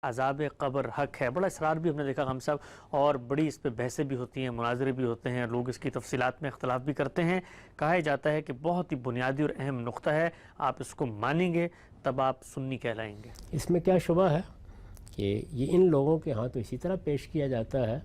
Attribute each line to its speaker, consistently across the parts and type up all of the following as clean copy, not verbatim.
Speaker 1: عذاب قبر حق ہے، بڑا اصرار بھی ہم نے دیکھا ہم صاحب، اور بڑی اس پہ بحثیں بھی ہوتی ہیں، مناظرے بھی ہوتے ہیں، لوگ اس کی تفصیلات میں اختلاف بھی کرتے ہیں۔ کہا جاتا ہے کہ بہت ہی بنیادی اور اہم نقطہ ہے، آپ اس کو مانیں گے تب آپ سنی کہلائیں گے۔
Speaker 2: اس میں کیا شبہ ہے کہ یہ ان لوگوں کے ہاں تو اسی طرح پیش کیا جاتا ہے،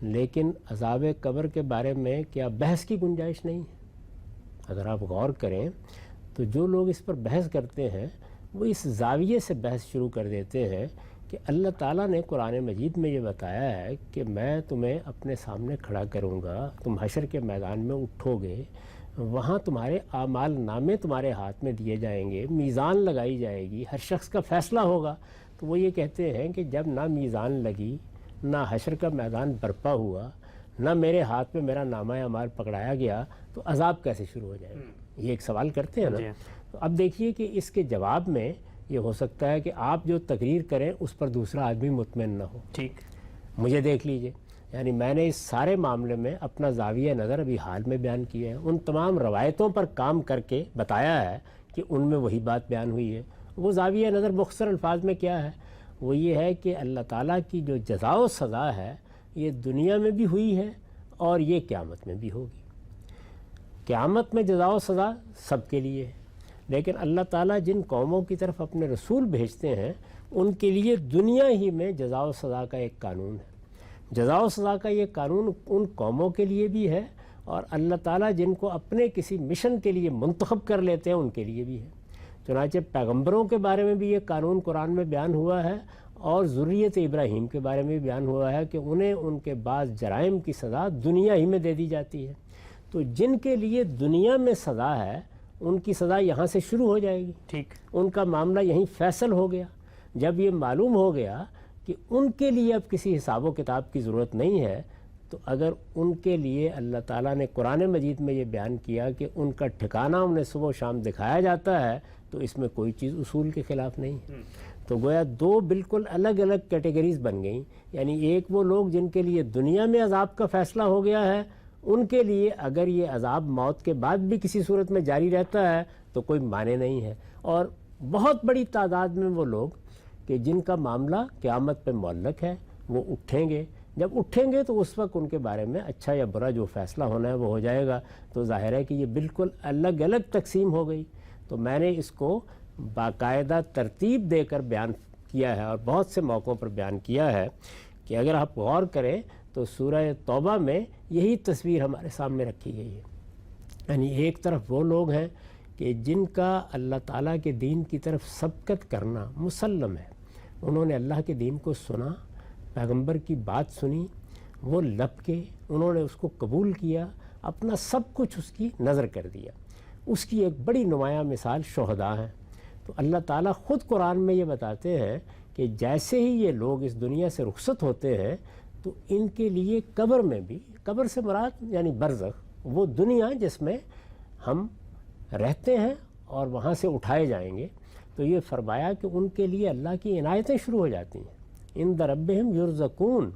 Speaker 2: لیکن عذاب قبر کے بارے میں کیا بحث کی گنجائش نہیں ہے؟ اگر آپ غور کریں تو جو لوگ اس پر بحث کرتے ہیں وہ اس زاویے سے بحث شروع کر دیتے ہیں کہ اللہ تعالیٰ نے قرآن مجید میں یہ بتایا ہے کہ میں تمہیں اپنے سامنے کھڑا کروں گا، تم حشر کے میدان میں اٹھو گے، وہاں تمہارے اعمال نامے تمہارے ہاتھ میں دیے جائیں گے، میزان لگائی جائے گی، ہر شخص کا فیصلہ ہوگا۔ تو وہ یہ کہتے ہیں کہ جب نہ میزان لگی، نہ حشر کا میدان برپا ہوا، نہ میرے ہاتھ میں میرا نامہ اعمال پکڑایا گیا، تو عذاب کیسے شروع ہو جائے گا؟ یہ ایک سوال کرتے ہیں نا۔ تو اب دیکھیے کہ اس کے جواب میں یہ ہو سکتا ہے کہ آپ جو تقریر کریں اس پر دوسرا آدمی مطمئن نہ ہو۔
Speaker 1: ٹھیک،
Speaker 2: مجھے دیکھ لیجئے، یعنی میں نے اس سارے معاملے میں اپنا زاویہ نظر ابھی حال میں بیان کیا ہے، ان تمام روایتوں پر کام کر کے بتایا ہے کہ ان میں وہی بات بیان ہوئی ہے۔ وہ زاویہ نظر مختصر الفاظ میں کیا ہے؟ وہ یہ ہے کہ اللہ تعالیٰ کی جو جزا و سزا ہے یہ دنیا میں بھی ہوئی ہے اور یہ قیامت میں بھی ہوگی۔ قیامت میں جزا و سزا سب کے لیے ہے، لیکن اللہ تعالیٰ جن قوموں کی طرف اپنے رسول بھیجتے ہیں ان کے لیے دنیا ہی میں جزا و سزا کا ایک قانون ہے۔ جزا و سزا کا یہ قانون ان قوموں کے لیے بھی ہے، اور اللہ تعالیٰ جن کو اپنے کسی مشن کے لیے منتخب کر لیتے ہیں ان کے لیے بھی ہے۔ چنانچہ پیغمبروں کے بارے میں بھی یہ قانون قرآن میں بیان ہوا ہے، اور ذریت ابراہیم کے بارے میں بھی بیان ہوا ہے کہ انہیں ان کے بعض جرائم کی سزا دنیا ہی میں دے دی جاتی ہے۔ تو جن کے لیے دنیا میں سزا ہے ان کی سزا یہاں سے شروع ہو جائے گی،
Speaker 1: ٹھیک،
Speaker 2: ان کا معاملہ یہیں فیصل ہو گیا۔ جب یہ معلوم ہو گیا کہ ان کے لیے اب کسی حساب و کتاب کی ضرورت نہیں ہے، تو اگر ان کے لیے اللہ تعالیٰ نے قرآن مجید میں یہ بیان کیا کہ ان کا ٹھکانہ انہیں صبح و شام دکھایا جاتا ہے، تو اس میں کوئی چیز اصول کے خلاف نہیں ہے۔ تو گویا دو بالکل الگ الگ کیٹیگریز بن گئیں، یعنی ایک وہ لوگ جن کے لیے دنیا میں عذاب کا فیصلہ ہو گیا ہے، ان کے لیے اگر یہ عذاب موت کے بعد بھی کسی صورت میں جاری رہتا ہے تو کوئی معنی نہیں ہے، اور بہت بڑی تعداد میں وہ لوگ کہ جن کا معاملہ قیامت پہ معلق ہے، وہ اٹھیں گے۔ جب اٹھیں گے تو اس وقت ان کے بارے میں اچھا یا برا جو فیصلہ ہونا ہے وہ ہو جائے گا۔ تو ظاہر ہے کہ یہ بالکل الگ الگ تقسیم ہو گئی۔ تو میں نے اس کو باقاعدہ ترتیب دے کر بیان کیا ہے، اور بہت سے موقعوں پر بیان کیا ہے کہ اگر آپ غور کریں تو سورہ توبہ میں یہی تصویر ہمارے سامنے رکھی گئی ہے۔ یعنی ایک طرف وہ لوگ ہیں کہ جن کا اللہ تعالیٰ کے دین کی طرف سبقت کرنا مسلم ہے، انہوں نے اللہ کے دین کو سنا، پیغمبر کی بات سنی، وہ لپ کے انہوں نے اس کو قبول کیا، اپنا سب کچھ اس کی نظر کر دیا۔ اس کی ایک بڑی نمایاں مثال شہداء ہیں۔ تو اللہ تعالیٰ خود قرآن میں یہ بتاتے ہیں کہ جیسے ہی یہ لوگ اس دنیا سے رخصت ہوتے ہیں تو ان کے لیے قبر میں بھی، قبر سے مراد یعنی برزخ، وہ دنیا جس میں ہم رہتے ہیں اور وہاں سے اٹھائے جائیں گے، تو یہ فرمایا کہ ان کے لیے اللہ کی عنایتیں شروع ہو جاتی ہیں، عند ربہم یرزقون،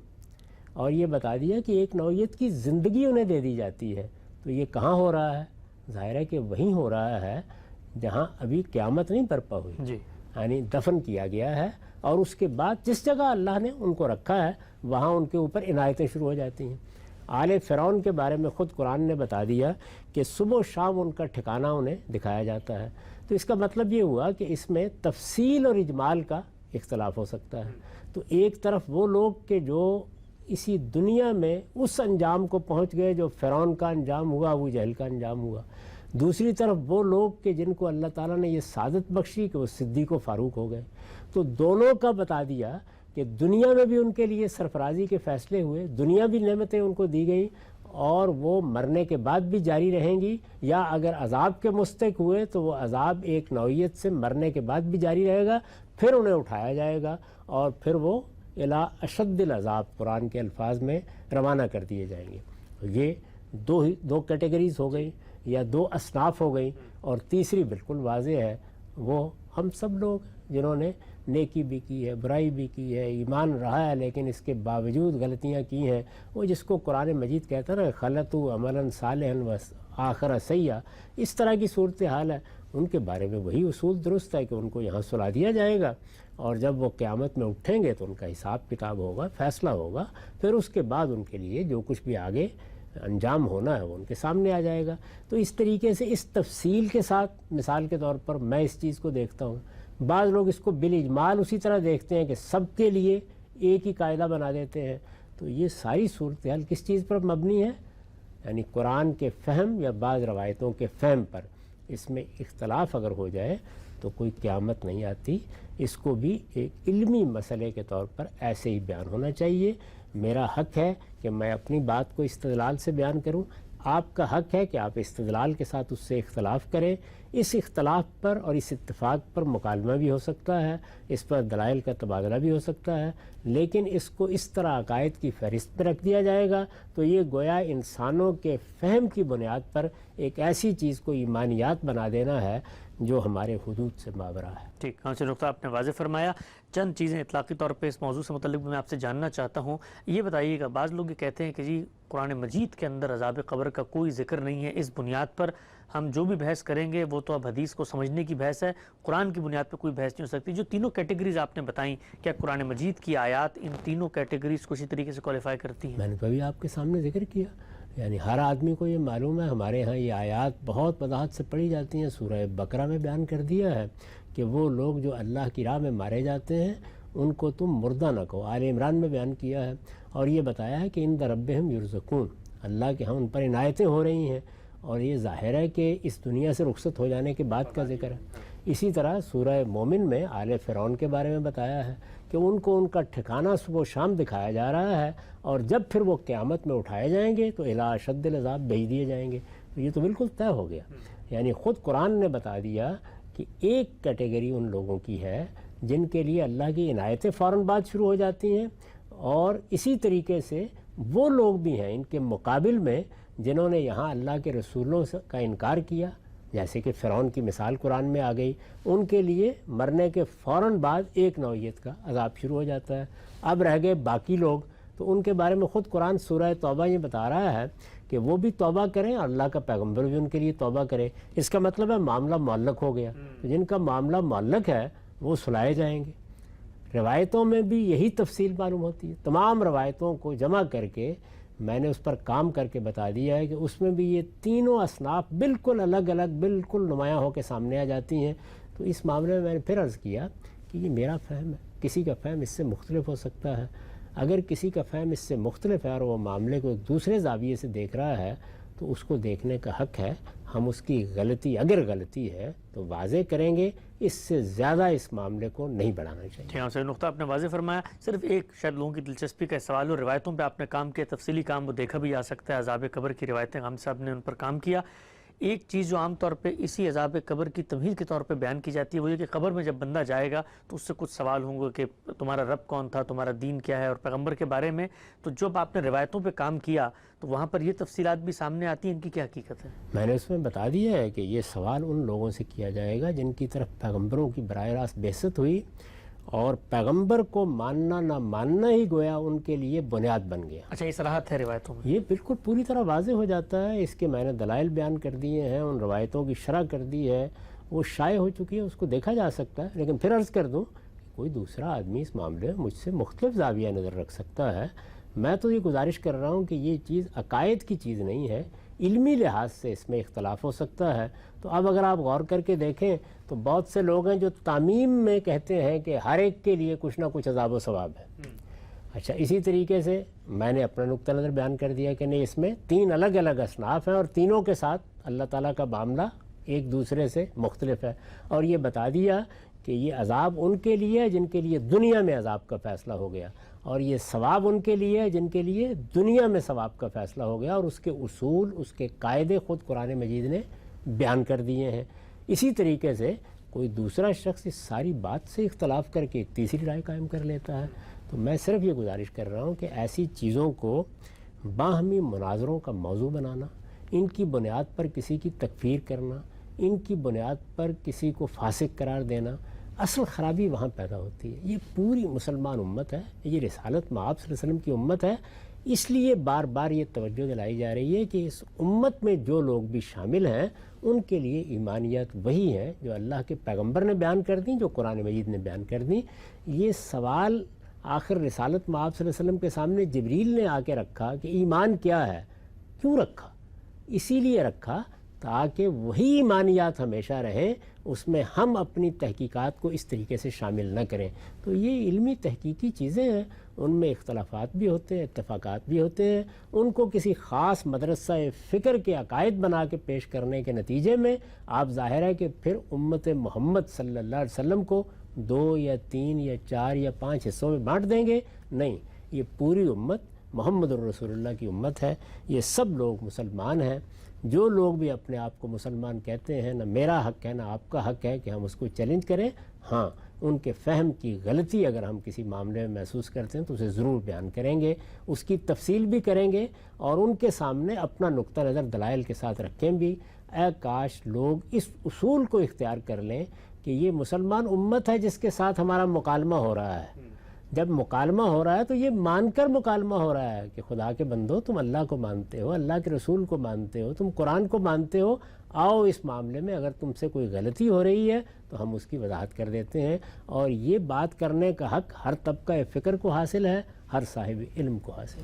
Speaker 2: اور یہ بتا دیا کہ ایک نوعیت کی زندگی انہیں دے دی جاتی ہے۔ تو یہ کہاں ہو رہا ہے؟ ظاہر ہے کہ وہیں ہو رہا ہے جہاں ابھی قیامت نہیں برپا ہوئی،
Speaker 1: جی،
Speaker 2: یعنی دفن کیا گیا ہے، اور اس کے بعد جس جگہ اللہ نے ان کو رکھا ہے وہاں ان کے اوپر عنایتیں شروع ہو جاتی ہیں۔ آل فرعون کے بارے میں خود قرآن نے بتا دیا کہ صبح و شام ان کا ٹھکانہ انہیں دکھایا جاتا ہے۔ تو اس کا مطلب یہ ہوا کہ اس میں تفصیل اور اجمال کا اختلاف ہو سکتا ہے۔ تو ایک طرف وہ لوگ کہ جو اسی دنیا میں اس انجام کو پہنچ گئے جو فرعون کا انجام ہوا، ابو جہل کا انجام ہوا، دوسری طرف وہ لوگ کہ جن کو اللہ تعالیٰ نے یہ سعادت بخشی کہ وہ صدیق و فاروق ہو گئے۔ تو دونوں کا بتا دیا کہ دنیا میں بھی ان کے لیے سرفرازی کے فیصلے ہوئے، دنیا بھی نعمتیں ان کو دی گئیں، اور وہ مرنے کے بعد بھی جاری رہیں گی، یا اگر عذاب کے مستحق ہوئے تو وہ عذاب ایک نوعیت سے مرنے کے بعد بھی جاری رہے گا، پھر انہیں اٹھایا جائے گا اور پھر وہ الی اشد العذاب قرآن کے الفاظ میں روانہ کر دیے جائیں گے۔ یہ دو کیٹیگریز ہو گئی یا دو اصناف ہو گئی، اور تیسری بالکل واضح ہے، وہ ہم سب لوگ جنہوں نے نیکی بھی کی ہے، برائی بھی کی ہے، ایمان رہا ہے لیکن اس کے باوجود غلطیاں کی ہیں، وہ جس کو قرآن مجید کہتا ہے نا خلطوا عملا صالحا و آخر سیئا، اس طرح کی صورتحال ہے۔ ان کے بارے میں وہی اصول درست ہے کہ ان کو یہاں سلا دیا جائے گا، اور جب وہ قیامت میں اٹھیں گے تو ان کا حساب کتاب ہوگا، فیصلہ ہوگا، پھر اس کے بعد ان کے لیے جو کچھ بھی آگے انجام ہونا ہے وہ ان کے سامنے آ جائے گا۔ تو اس طریقے سے اس تفصیل کے ساتھ مثال کے طور پر میں اس چیز کو دیکھتا ہوں۔ بعض لوگ اس کو بالاجمال اسی طرح دیکھتے ہیں کہ سب کے لیے ایک ہی قاعدہ بنا دیتے ہیں۔ تو یہ ساری صورتحال کس چیز پر مبنی ہے؟ یعنی قرآن کے فہم یا بعض روایتوں کے فہم پر۔ اس میں اختلاف اگر ہو جائے تو کوئی قیامت نہیں آتی، اس کو بھی ایک علمی مسئلے کے طور پر ایسے ہی بیان ہونا چاہیے۔ میرا حق ہے کہ میں اپنی بات کو استدلال سے بیان کروں، آپ کا حق ہے کہ آپ استدلال کے ساتھ اس سے اختلاف کریں۔ اس اختلاف پر اور اس اتفاق پر مکالمہ بھی ہو سکتا ہے، اس پر دلائل کا تبادلہ بھی ہو سکتا ہے، لیکن اس کو اس طرح عقائد کی فہرست پہ رکھ دیا جائے گا تو یہ گویا انسانوں کے فہم کی بنیاد پر ایک ایسی چیز کو ایمانیات بنا دینا ہے جو ہمارے حدود سے ماورا ہے۔
Speaker 1: ٹھیک، کونسل نقطہ آپ نے واضح فرمایا۔ چند چیزیں اطلاقی طور پہ اس موضوع سے متعلق میں آپ سے جاننا چاہتا ہوں۔ یہ بتائیے گا، بعض لوگ یہ کہتے ہیں کہ جی قرآن مجید کے اندر عذاب قبر کا کوئی ذکر نہیں ہے، اس بنیاد پر ہم جو بھی بحث کریں گے وہ تو اب حدیث کو سمجھنے کی بحث ہے، قرآن کی بنیاد پہ کوئی بحث نہیں ہو سکتی۔ جو تینوں کیٹیگریز آپ نے بتائیں، کیا قرآن مجید کی آیات ان تینوں کیٹیگریز کو اسی طریقے سے کوالیفائی کرتی ہیں؟
Speaker 2: میں نے کبھی آپ کے سامنے ذکر کیا، یعنی ہر آدمی کو یہ معلوم ہے، ہمارے ہاں یہ آیات بہت وضاحت سے پڑھی جاتی ہیں۔ سورہ بقرہ میں بیان کر دیا ہے کہ وہ لوگ جو اللہ کی راہ میں مارے جاتے ہیں ان کو تم مردہ نہ کہو۔ آل عمران میں بیان کیا ہے، اور یہ بتایا ہے کہ عند ربہم یرزقون، اللہ کے ہاں ان پر عنایتیں ہو رہی ہیں، اور یہ ظاہر ہے کہ اس دنیا سے رخصت ہو جانے کے بعد کا ذکر ہے۔ اسی طرح سورہ مومن میں آل فرعون کے بارے میں بتایا ہے کہ ان کو ان کا ٹھکانہ صبح و شام دکھایا جا رہا ہے، اور جب پھر وہ قیامت میں اٹھائے جائیں گے تو الی اشد العذاب بھیج دیے جائیں گے۔ تو یہ تو بالکل طے ہو گیا، یعنی خود قرآن نے بتا دیا کہ ایک کیٹیگری ان لوگوں کی ہے جن کے لیے اللہ کی عنایتیں فوراً بعد شروع ہو جاتی ہیں، اور اسی طریقے سے وہ لوگ بھی ہیں ان کے مقابل میں جنہوں نے یہاں اللہ کے رسولوں کا انکار کیا، جیسے کہ فرعون کی مثال قرآن میں آ گئی، ان کے لیے مرنے کے فوراً بعد ایک نوعیت کا عذاب شروع ہو جاتا ہے۔ اب رہ گئے باقی لوگ، تو ان کے بارے میں خود قرآن سورہ توبہ یہ بتا رہا ہے کہ وہ بھی توبہ کریں اور اللہ کا پیغمبر بھی ان کے لیے توبہ کرے۔ اس کا مطلب ہے معاملہ معلق ہو گیا، تو جن کا معاملہ معلق ہے وہ سلائے جائیں گے۔ روایتوں میں بھی یہی تفصیل معلوم ہوتی ہے، تمام روایتوں کو جمع کر کے میں نے اس پر کام کر کے بتا دیا ہے کہ اس میں بھی یہ تینوں اصناف بالکل الگ الگ، بالکل نمایاں ہو کے سامنے آ جاتی ہیں۔ تو اس معاملے میں نے پھر عرض کیا کہ یہ میرا فہم ہے، کسی کا فہم اس سے مختلف ہو سکتا ہے۔ اگر کسی کا فہم اس سے مختلف ہے اور وہ معاملے کو ایک دوسرے زاویے سے دیکھ رہا ہے تو اس کو دیکھنے کا حق ہے۔ ہم اس کی غلطی، اگر غلطی ہے تو واضح کریں گے، اس سے زیادہ اس معاملے کو نہیں بڑھانا چاہیے۔
Speaker 1: ٹھیک ہے، صحیح نقطہ آپ نے واضح فرمایا۔ صرف ایک شاید لوگوں کی دلچسپی کا سوال ہو، روایتوں پہ آپ نے کام کیا، تفصیلی کام وہ دیکھا بھی جا سکتا ہے، عذاب قبر کی روایتیں ہم صاحب نے ان پر کام کیا۔ ایک چیز جو عام طور پہ اسی عذاب قبر کی تمہید کے طور پہ بیان کی جاتی ہے وہ یہ کہ قبر میں جب بندہ جائے گا تو اس سے کچھ سوال ہوں گے کہ تمہارا رب کون تھا، تمہارا دین کیا ہے، اور پیغمبر کے بارے میں۔ تو جب آپ نے روایتوں پہ کام کیا تو وہاں پر یہ تفصیلات بھی سامنے آتی ہیں، ان کی کیا حقیقت ہے؟
Speaker 2: میں نے اس میں بتا دیا ہے کہ یہ سوال ان لوگوں سے کیا جائے گا جن کی طرف پیغمبروں کی براہ راست بعثت ہوئی، اور پیغمبر کو ماننا نہ ماننا ہی گویا ان کے لیے بنیاد بن گیا۔
Speaker 1: اچھا، یہ صراحت ہے روایتوں میں؟
Speaker 2: یہ بالکل پوری طرح واضح ہو جاتا ہے، اس کے میں نے دلائل بیان کر دیے ہیں، ان روایتوں کی شرح کر دی ہے، وہ شائع ہو چکی ہے، اس کو دیکھا جا سکتا ہے۔ لیکن پھر عرض کر دوں کہ کوئی دوسرا آدمی اس معاملے میں مجھ سے مختلف زاویہ نظر رکھ سکتا ہے۔ میں تو یہ گزارش کر رہا ہوں کہ یہ چیز عقائد کی چیز نہیں ہے، علمی لحاظ سے اس میں اختلاف ہو سکتا ہے۔ تو اب اگر آپ غور کر کے دیکھیں تو بہت سے لوگ ہیں جو تعمیم میں کہتے ہیں کہ ہر ایک کے لیے کچھ نہ کچھ عذاب و ثواب ہے۔ اچھا، اسی طریقے سے میں نے اپنا نقطہ نظر بیان کر دیا کہ نہیں، اس میں تین الگ الگ اصناف ہیں اور تینوں کے ساتھ اللہ تعالیٰ کا معاملہ ایک دوسرے سے مختلف ہے، اور یہ بتا دیا کہ یہ عذاب ان کے لیے ہے جن کے لیے دنیا میں عذاب کا فیصلہ ہو گیا، اور یہ ثواب ان کے لیے ہے جن کے لیے دنیا میں ثواب کا فیصلہ ہو گیا، اور اس کے اصول، اس کے قاعدے خود قرآن مجید نے بیان کر دیے ہیں۔ اسی طریقے سے کوئی دوسرا شخص اس ساری بات سے اختلاف کر کے ایک تیسری رائے قائم کر لیتا ہے۔ تو میں صرف یہ گزارش کر رہا ہوں کہ ایسی چیزوں کو باہمی مناظروں کا موضوع بنانا، ان کی بنیاد پر کسی کی تکفیر کرنا، ان کی بنیاد پر کسی کو فاسق قرار دینا، اصل خرابی وہاں پیدا ہوتی ہے۔ یہ پوری مسلمان امت ہے، یہ رسالت مآب صلی اللہ علیہ وسلم کی امت ہے، اس لیے بار بار یہ توجہ دلائی جا رہی ہے کہ اس امت میں جو لوگ بھی شامل ہیں ان کے لیے ایمانیات وہی ہیں جو اللہ کے پیغمبر نے بیان کر دیں، جو قرآن مجید نے بیان کر دیں۔ یہ سوال آخر رسالت مآب صلی اللہ علیہ وسلم کے سامنے جبریل نے آ کے رکھا کہ ایمان کیا ہے، کیوں رکھا؟ اسی لیے رکھا تاکہ وہی ایمانیات ہمیشہ رہیں، اس میں ہم اپنی تحقیقات کو اس طریقے سے شامل نہ کریں۔ تو یہ علمی تحقیقی چیزیں ہیں، ان میں اختلافات بھی ہوتے ہیں، اتفاقات بھی ہوتے ہیں، ان کو کسی خاص مدرسہ فکر کے عقائد بنا کے پیش کرنے کے نتیجے میں آپ ظاہر ہے کہ پھر امت محمد صلی اللہ علیہ وسلم کو 2 یا 3 یا 4 یا 5 حصوں میں بانٹ دیں گے۔ نہیں، یہ پوری امت محمد الرسول اللہ کی امت ہے، یہ سب لوگ مسلمان ہیں۔ جو لوگ بھی اپنے آپ کو مسلمان کہتے ہیں، نہ میرا حق ہے نہ آپ کا حق ہے کہ ہم اس کو چیلنج کریں۔ ہاں، ان کے فہم کی غلطی اگر ہم کسی معاملے میں محسوس کرتے ہیں تو اسے ضرور بیان کریں گے، اس کی تفصیل بھی کریں گے اور ان کے سامنے اپنا نقطہ نظر دلائل کے ساتھ رکھیں بھی۔ اے کاش لوگ اس اصول کو اختیار کر لیں کہ یہ مسلمان امت ہے جس کے ساتھ ہمارا مکالمہ ہو رہا ہے۔ جب مکالمہ ہو رہا ہے تو یہ مان کر مکالمہ ہو رہا ہے کہ خدا کے بندو، تم اللہ کو مانتے ہو، اللہ کے رسول کو مانتے ہو، تم قرآن کو مانتے ہو، آؤ اس معاملے میں اگر تم سے کوئی غلطی ہو رہی ہے تو ہم اس کی وضاحت کر دیتے ہیں۔ اور یہ بات کرنے کا حق ہر طبقہ فکر کو حاصل ہے، ہر صاحب علم کو حاصل ہے۔